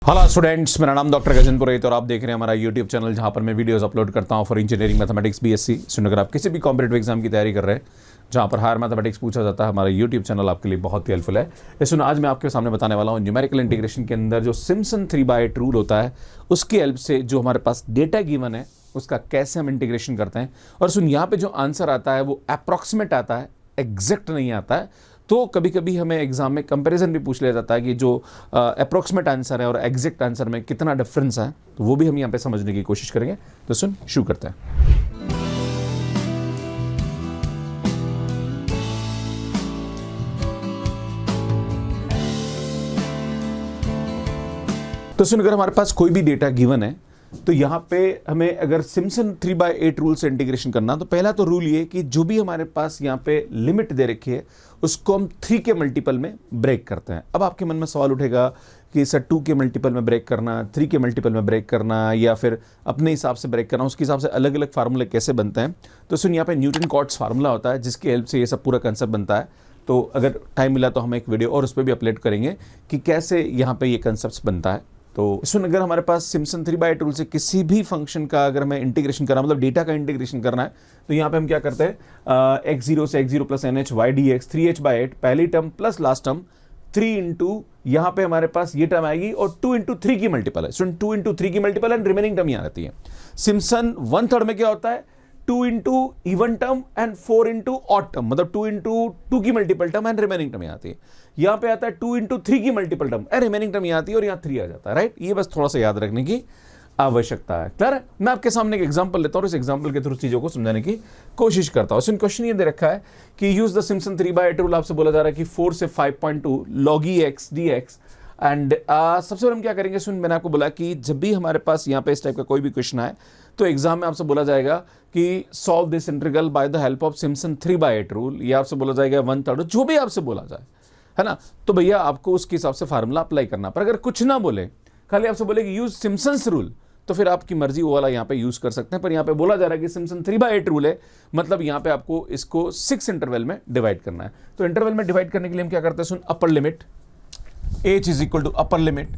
Hello students, मेरा नाम doctor Gajendra पुरोहित और आप देख रहे हैं हमारा यूट्यूब चैनल जहां पर मैं वीडियोस अपलोड करता हूं फॉर इंजीनियरिंग मैथमेटिक्स B.Sc। सुन, अगर आप किसी भी कॉम्पिटेटिव एग्जाम की तैयारी कर रहे हैं जहां पर हायर मैथमेटिक्स पूछा जाता है, हमारा यूट्यूब चैनल आपके लिए बहुत ही हेल्पफुल है। सुन, आज मैं आपके सामने बताने वाला हूं न्यूमेरिकल इंटीग्रेशन के अंदर जो सिम्पसन 3/8 रूल होता है उसकी हेल्प से जो हमारे पास डेटा गिवन है उसका कैसे हम इंटीग्रेशन करते हैं। और सुन, यहाँ पे जो आंसर आता है वो अप्रॉक्सीमेट आता है, एग्जैक्ट नहीं आता है। तो कभी कभी हमें एग्जाम में कंपैरिजन भी पूछ लिया जाता है कि जो अप्रॉक्सीमेट आंसर है और एग्जैक्ट आंसर में कितना डिफरेंस है, तो वो भी हम यहाँ पे समझने की कोशिश करेंगे। तो सुन, शुरू करते हैं। तो सुन, अगर हमारे पास कोई भी डेटा गिवन है तो यहाँ पे हमें अगर सिम्पसन 3/8 रूल से इंटीग्रेशन करना, तो पहला तो रूल ये कि जो भी हमारे पास यहाँ पे लिमिट दे रखी है उसको हम 3 के मल्टीपल में ब्रेक करते हैं। अब आपके मन में सवाल उठेगा कि सर 2 के मल्टीपल में ब्रेक करना, 3 के मल्टीपल में ब्रेक करना या फिर अपने हिसाब से ब्रेक करना, उसके हिसाब से अलग अलग फार्मूले कैसे बनते हैं। तो सुन, यहाँ पे न्यूटन कॉट्स फार्मूला होता है जिसकी हेल्प से ये सब पूरा कंसेप्ट बनता है। तो अगर टाइम मिला तो हम एक वीडियो और उस पर भी अपलोड करेंगे कि कैसे यहाँ पे ये कंसेप्ट बनता है। तो सुन, अगर हमारे पास सिम्पसन 3/8 रूल से किसी भी फंक्शन का अगर हमें इंटीग्रेशन करना, मतलब डेटा का इंटीग्रेशन करना है, तो यहाँ पे हम क्या करते हैं, x0 से x0 plus nh y dx 3h/8 पहली term plus last term 3 into यहाँ पे हमारे पास ये टर्म आएगी और 2 इंटू 3 की मल्टीपल है। सुन, 2 इंटू 3 की मल्टीपल एंड रिमेनिंग टर्म यहाँ रहती है। सिम्पसन 1/3 में क्या होता है, 2 into even term and 4 into odd term, मतलब 2 इंटू 2 की multiple term and remaining term यहाँ आती है। यहाँ पे आता है 2 इंटू 3 की multiple term and remaining term यहाँ आती है और यहाँ 3 आ जाता है। राइट, ये बस थोड़ा सा याद रखने की आवश्यकता है। क्लियर है? मैं आपके सामने एक एग्जांपल लेता हूँ और इस एग्जांपल के थ्रू चीजों को समझाने की कोशिश करता हूँ। क्वेश्चन ये दे रखा है कि यूज द सिम्पसन 3/8 रूल। आपसे बोला जा रहा है कि 4 से 5.2 log x dx एंड सबसे पहले हम क्या करेंगे। सुन, मैंने आपको बोला कि जब भी हमारे पास यहाँ पे इस टाइप का कोई भी क्वेश्चन आए तो एग्जाम में आपसे बोला जाएगा कि solve this integral by the help of Simpson 3/8 rule, या आपसे बोला जाएगा 1/3, जो भी आपसे बोला जाए, है ना। तो भैया आपको उसके हिसाब से फार्मूला अप्लाई करना। पर अगर कुछ ना बोले, खाली आपसे बोले कि यूज सिम्पसन्स रूल, तो फिर आपकी मर्जी वो वाला यहाँ पे यूज कर सकते हैं। पर यहाँ पे बोला जा रहा है कि सिम्पसन 3/8 रूल है, मतलब यहाँ पे आपको इसको 6 इंटरवल में डिवाइड करना है। तो इंटरवल में डिवाइड करने के लिए हम क्या करते हैं, सुन, upper limit h is equal to upper limit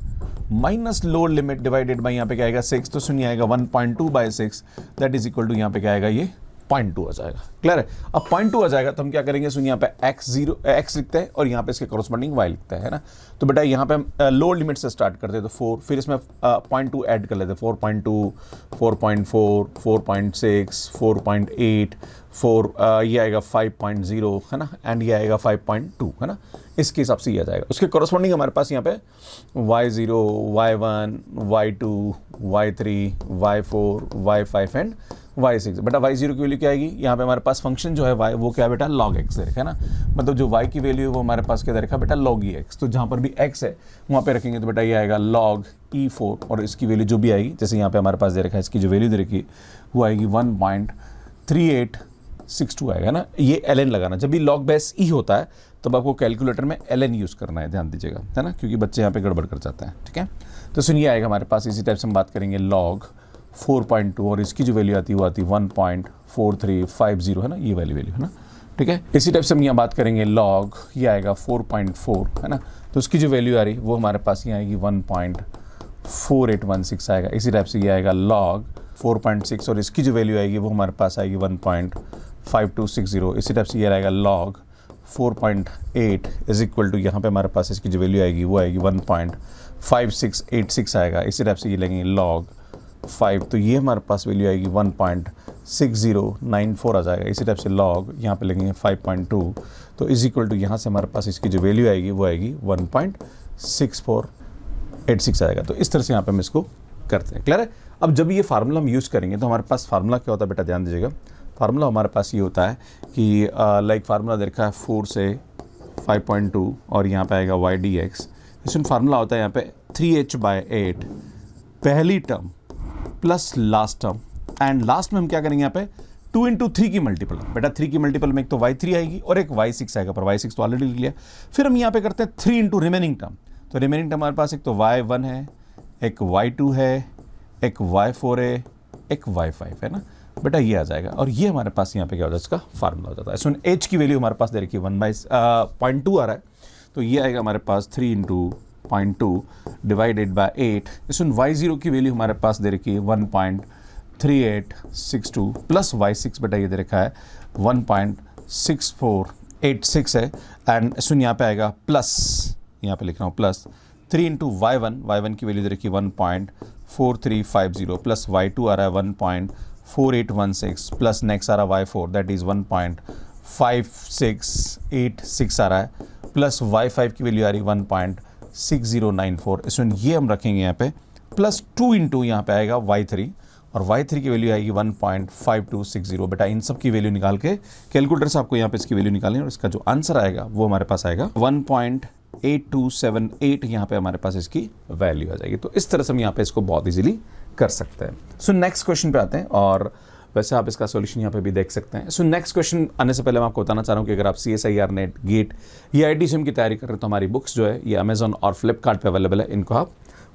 minus lower limit divided by यहाँ पे क्या आएगा 6। तो सुनिए आएगा 1.2/6 दैट इज इक्वल टू यहाँ पे क्या आएगा, ये 0.2 आ जाएगा। क्लियर है? अब 0.2 आ जाएगा तो हम क्या करेंगे, सुनिए यहाँ पे x लिखते हैं और यहाँ पे इसके कॉरस्पॉन्डिंग y लिखते हैं, है ना। तो बेटा यहाँ पे हम लोअर लिमिट से स्टार्ट करते हैं, तो 4, फिर इसमें 0.2 ऐड कर लेते हैं, 4.2, 4.4, 4.6, 4.8, 4 ये आएगा 5.0, है ना, एंड ये आएगा 5.2, है ना। इसके हिसाब से ये आ जाएगा। उसके कॉरस्पॉन्डिंग हमारे पास यहाँ पे y0, y1, y2, y3, y4, y5 and y6। बेटा y0 की वैल्यू क्या आएगी, यहाँ पे हमारे पास फंक्शन जो है y, वो क्या है बेटा, log x दे रखा है ना। मतलब जो y की वैल्यू है वो हमारे पास क्या दे रखा है बेटा, log x। तो जहाँ पर भी x है वहाँ पे रखेंगे तो बेटा ये आएगा log e4 और इसकी वैल्यू जो भी आएगी, जैसे यहाँ पे हमारे पास दे रखा है, इसकी जो वैल्यू दे रखी है वो आएगी 1.3862 आएगा ना। ये ln लगाना, जब भी log बेस e होता है तब आपको कैलकुलेटर में ln यूज़ करना है, ध्यान दीजिएगा, है ना, क्योंकि बच्चे यहाँ पे गड़बड़ कर जाते हैं। ठीक है, तो सुनिए आएगा हमारे पास, इसी टाइप से हम बात करेंगे log 4.2 और इसकी जो वैल्यू आती है वो आती है 1.4350, है ना, ये वाली वैल्यू, है ना। ठीक है, इसी टाइप से हम यहाँ बात करेंगे log, ये आएगा 4.4, है ना, तो उसकी जो वैल्यू आ रही वो हमारे पास ये आएगी 1.4816 आएगा। इसी टाइप से ये आएगा log 4.6 और इसकी जो वैल्यू आएगी वो हमारे पास आएगी 1.5260। इसी टाइप से ये आएगा log 4.8 इज इक्वल टू यहाँ पे हमारे पास इसकी जो वैल्यू आएगी वो आएगी 1.5686 आएगा। इसी टाइप से ये लगेंगे log 5, तो ये हमारे पास वैल्यू आएगी 1.6094 आ जाएगा। इसी टाइप से log यहाँ पे लगेंगे 5.2, तो इज इक्वल टू यहाँ से हमारे पास इसकी जो वैल्यू आएगी वो आएगी 1.6486 आएगा। तो इस तरह से यहाँ पे हम इसको करते हैं। क्लियर है? अब जब ये फार्मूला हम यूज़ करेंगे तो हमारे पास फार्मूला क्या होता है बेटा, ध्यान दीजिएगा। फार्मूला हमारे पास ये होता है कि लाइक फार्मूला दे रखा है 4 से 5.2 और यहाँ पे आएगा y dx। इसमें फार्मूला होता है यहाँ पे 3h/8 पहली term plus last term and last में हम क्या करेंगे यहाँ पे 2 इंटू 3 की मल्टीपल। बेटा 3 की मल्टीपल में एक तो y3 आएगी और एक y6 आएगा, पर y6 तो ऑलरेडी लिख लिया। फिर हम यहाँ पे करते हैं 3 इंटू रिमेनिंग टर्म। तो रिमेनिंग टर्म हमारे पास एक तो y1 है, एक y2 है, एक y4 है, एक y5 है ना। बेटा ये आ जाएगा और ये हमारे पास यहाँ पे क्या हो जाता है, इसका फार्मूला हो जाता है। सुन, h की वैल्यू हमारे पास दे रखी है 1/0.2 आ रहा है, तो ये आएगा हमारे पास 3 इंटू 0.2 डिवाइडेड बाय 8, इसमें y0 की वैल्यू हमारे पास दे रखी है 1.3862 प्लस y6 बटा ये दे रखा है 1.6486 है, एंड इसमें यहाँ पे आएगा प्लस, यहाँ पे लिख रहा हूँ प्लस 3 इंटू y1 की वैल्यू दे रखी है 1.4350 प्लस y2 आ रहा है 1.4816 प्लस नेक्स्ट आ रहा है y4 दैट इज़ 1.5686 आ रहा है, प्लस y5 की वैल्यू आ रही है 1.6094। इसमें ये हम रखेंगे यहाँ पे प्लस 2 इंटू यहाँ पे आएगा y3 और y3 की वैल्यू आएगी 1.5260। बेटा इन सब की वैल्यू निकाल के कैलकुलेटर से आपको यहाँ पे इसकी वैल्यू निकालनी है और इसका जो आंसर आएगा वो हमारे पास आएगा 1.8278। यहाँ पे हमारे पास इसकी वैल्यू आ जाएगी। तो इस तरह से हम यहाँ पे इसको बहुत इजीली कर सकते हैं। सो नेक्स्ट क्वेश्चन पे आते हैं और वैसे आप इसका सॉल्यूशन यहाँ पे भी देख सकते हैं। सो नेक्स्ट क्वेश्चन आने से पहले मैं आपको बताना चाह रहा हूँ कि अगर आप CSIR-NET, गेट या IIT-JAM की तैयारी कर रहे हो तो हमारी बुक्स जो है ये अमेजॉन और फ्लिपकार्ट पे अवेलेबल है, इनको आप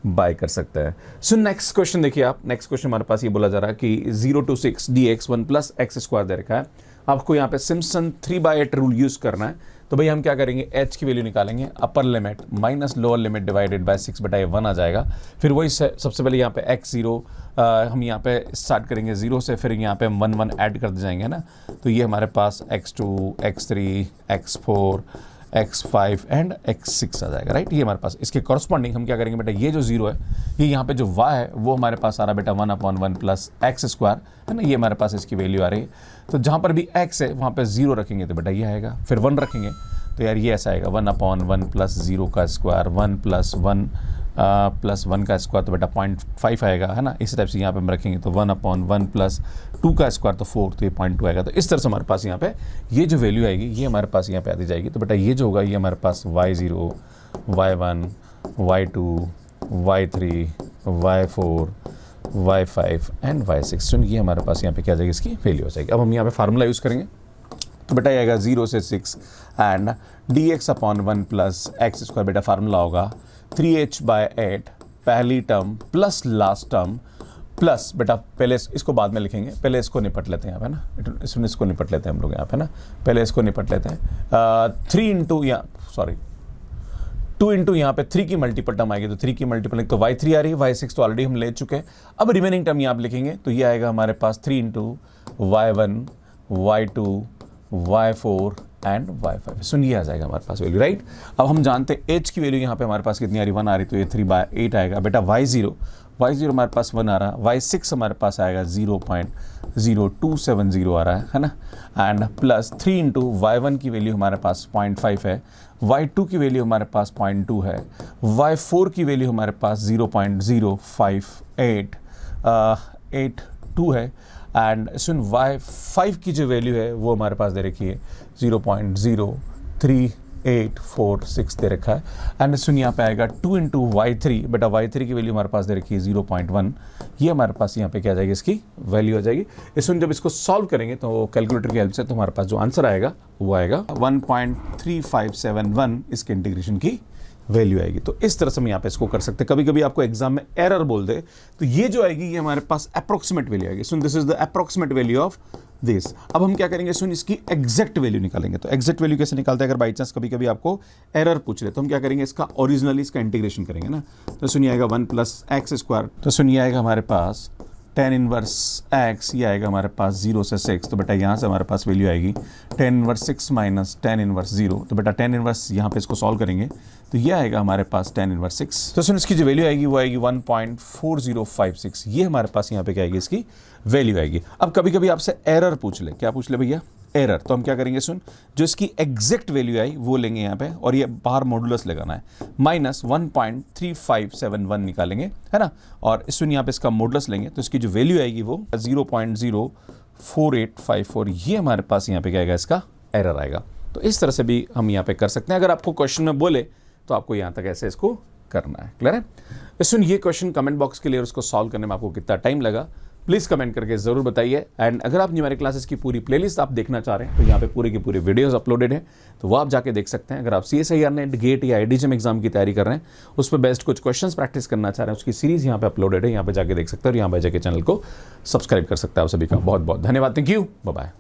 बाय कर सकते हैं। सो नेक्स्ट क्वेश्चन देखिए आप, नेक्स्ट क्वेश्चन हमारे पास ये बोला जा रहा है कि 0 to 6 dx 1 plus x square दे रखा है, आपको यहाँ पे सिम्पसन 3/8 रूल यूज करना है। तो भाई हम क्या करेंगे, h की वैल्यू निकालेंगे, अपर limit minus lower limit divided by 6/1 आ जाएगा। फिर वही सबसे पहले यहाँ पे x0 हम यहाँ पे स्टार्ट करेंगे 0 से, फिर यहाँ पे हम 1 1 ऐड करते जाएंगे ना, तो ये हमारे पास x2 x3 x4 x5 and x6 आ जाएगा, राइट। ये हमारे पास इसके कॉरस्पॉन्डिंग हम क्या करेंगे बेटा, ये जो 0 है ये यहाँ पे जो y है वो हमारे पास आ रहा है बेटा 1/1 प्लस एक्स स्क्वायर है ना, ये हमारे पास इसकी वैल्यू आ रही है। तो जहाँ पर भी x है वहाँ पे 0 रखेंगे तो बेटा ये आएगा, फिर 1 रखेंगे तो यार ये ऐसा आएगा 1/1 प्लस 0 का स्क्वायर 1 प्लस 1 का स्क्वायर तो बेटा 0.5 आएगा है ना। इस टाइप से यहाँ पे हम रखेंगे तो 1/1 प्लस 2 का स्क्वायर तो 4 तो ये 0.2 आएगा। तो इस तरह से हमारे पास यहाँ पे ये जो वैल्यू आएगी ये हमारे पास यहाँ पे आती जाएगी। तो बेटा ये जो होगा ये हमारे पास y0 y1 y2 y3 y4 y5 and y6, सुन ये हमारे पास यहाँ पे क्या आ जाएगी, इसकी वैल्यू हो जाएगी। अब हम यहाँ पे फार्मूला यूज़ करेंगे तो बेटा ये आएगा 0 से 6 and dx/1 plus x square, बेटा फार्मूला होगा 3h/8 पहली term plus last term plus, बेटा पहले इसको बाद में लिखेंगे, पहले इसको निपट लेते हैं यहाँ पे ना, इसको निपट लेते हैं हम लोग यहाँ पे ना, पहले इसको निपट लेते हैं 2 इंटू यहाँ पे 3 की मल्टीपल टर्म आएगी तो 3 की मल्टीपल तो y3 आ रही है, y6 तो ऑलरेडी हम ले चुके हैं। अब रिमेनिंग टर्म यहाँ पे लिखेंगे तो ये आएगा हमारे पास 3 into y1 y2 y4 and y5, सुनिए आ जाएगा हमारे पास वैल्यू, राइट। अब हम जानते हैं h की वैल्यू यहाँ पे हमारे पास कितनी आ रही, 1 आ रही, तो ये 3/8 आएगा। बेटा y0 हमारे पास 1 आ रहा है, y6 हमारे पास आएगा 0.0270 आ रहा है ना, एंड प्लस 3 इंटू y1 की वैल्यू हमारे पास 0.5 है, y2 की वैल्यू हमारे पास 0.2 है, y4 की वैल्यू हमारे पास 0.0582 है, एंड सुन y5 की जो वैल्यू है वो हमारे पास दे रखी है 0.03846 दे रखा है, एंड सुन यहाँ पे आएगा 2 इंटू y3, बेटा y3 की वैल्यू हमारे पास दे रखी है 0.1, ये हमारे पास यहाँ पे क्या आ जाएगी, इसकी वैल्यू आ जाएगी। इसमें जब इसको सॉल्व करेंगे तो कैलकुलेटर की हेल्प से तो हमारे पास जो आंसर आएगा वो आएगा 1.3571 इसके इंटीग्रेशन की वैल्यू आएगी। तो इस तरह से हम यहाँ पे इसको कर सकते हैं। कभी कभी आपको एग्जाम में एरर बोल दे तो ये जो आएगी ये हमारे पास अप्रोक्सीमेट वैल्यू आएगी। सुन this is the approximate value of this. अब हम क्या करेंगे, सुन इसकी एग्जैक्ट वैल्यू निकालेंगे। तो एग्जैक्ट वैल्यू कैसे निकालते हैं, अगर बाई चांस कभी कभी आपको एरर पूछ रहे तो हम क्या करेंगे, इसका ओरिजिनली इसका इंटीग्रेशन करेंगे ना। तो सुनिए आएगा 1 प्लस एक्स स्क्वायर, तो सुनिए आएगा हमारे पास tan इनवर्स x, ये आएगा हमारे पास 0 से 6, तो बेटा यहाँ से हमारे पास वैल्यू आएगी tan inverse 6 minus tan inverse 0, तो बेटा tan इनवर्स यहाँ पे इसको सॉल्व करेंगे तो ये आएगा हमारे पास tan इनवर्स 6, तो सुन इसकी जो वैल्यू आएगी वो आएगी 1.4056, ये हमारे पास यहाँ पे क्या आएगी, इसकी वैल्यू आएगी। अब कभी कभी आपसे एरर पूछ ले, क्या पूछ ले भैया, एरर, तो हम क्या करेंगे, सुन जो इसकी एग्जैक्ट वैल्यू आई वो लेंगे यहाँ पे और ये बाहर मॉडुलस लगाना है, माइनस 1.3571 निकालेंगे है ना, और सुन यहाँ पे इसका मॉडुलस लेंगे तो इसकी जो वैल्यू आएगी वो 0.04854, ये हमारे पास यहाँ पे क्या आएगा, इसका एरर आएगा। तो इस तरह से भी हम यहाँ पे कर सकते हैं। अगर आपको क्वेश्चन में बोले तो आपको यहाँ तक ऐसे इसको करना है। क्लियर है? सुन ये क्वेश्चन कमेंट बॉक्स के लिए और उसको सॉल्व करने में आपको कितना टाइम लगा प्लीज़ कमेंट करके ज़रूर बताइए। एंड अगर आप न्यूमेरिकल क्लासेस की पूरी प्लेलिस्ट आप देखना चाह रहे हैं तो यहाँ पे पूरे की पूरी वीडियोस अपलोडेड है, तो वो आप जाके देख सकते हैं। अगर आप CSIR-NET, गेट या IIT-JAM एग्जाम की तैयारी कर रहे हैं, उस पर बेस्ट कुछ क्वेश्चंस प्रैक्टिस करना चाह रहे हैं, उसकी सीरीज़ यहाँ पे अपलोडेड है, यहाँ पे जाके देख सकते हैं और यहाँ पे जाके चैनल को सब्सक्राइब कर सकते हैं। आप सभी का बहुत बहुत धन्यवाद। Thank you, bye bye.